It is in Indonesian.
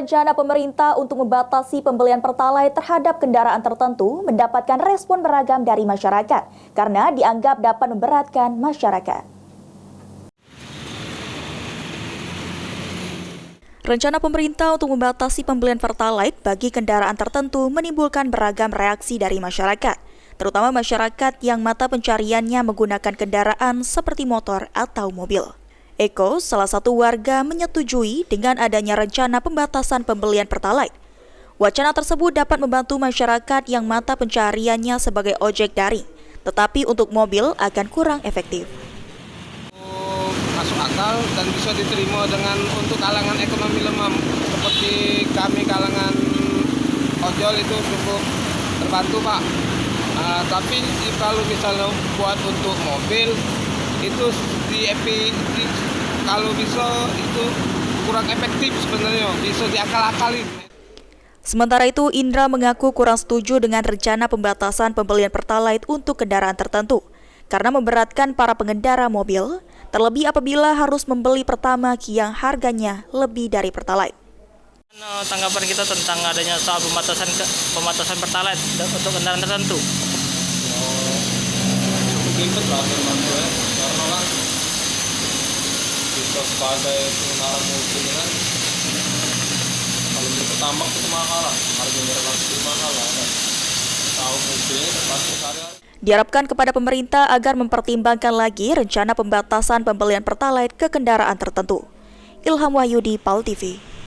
rencana pemerintah untuk membatasi pembelian Pertalite terhadap kendaraan tertentu mendapatkan respon beragam dari masyarakat karena dianggap dapat memberatkan masyarakat. Rencana pemerintah untuk membatasi pembelian Pertalite bagi kendaraan tertentu menimbulkan beragam reaksi dari masyarakat, terutama masyarakat yang mata pencariannya menggunakan kendaraan seperti motor atau mobil. Eko, salah satu warga, menyetujui dengan adanya rencana pembatasan pembelian Pertalite. Wacana tersebut dapat membantu masyarakat yang mata pencariannya sebagai ojek daring, tetapi untuk mobil akan kurang efektif. Masuk akal dan bisa diterima untuk kalangan ekonomi lemah seperti kami kalangan ojol itu cukup terbantu, Pak. Tapi kalau misalnya buat untuk mobil itu kalau bisa itu kurang efektif sebenarnya, bisa diakal-akalin. Sementara itu, Indra mengaku kurang setuju dengan rencana pembatasan pembelian Pertalite untuk kendaraan tertentu karena memberatkan para pengendara mobil, terlebih apabila harus membeli Pertamax yang harganya lebih dari Pertalite. Tanggapan kita tentang adanya soal pembatasan Pertalite untuk kendaraan tertentu. Ribet lah teman-teman, karena kan kita sebagai pengendara mobil kan kalau beli Pertamax itu mahal lah, harganya relatif mahal lah kan. Tahu mobilnya terpaksa sehari-hari. Diharapkan kepada pemerintah agar mempertimbangkan lagi rencana pembatasan pembelian Pertalite ke kendaraan tertentu. Ilham Wahyudi, PAL TV.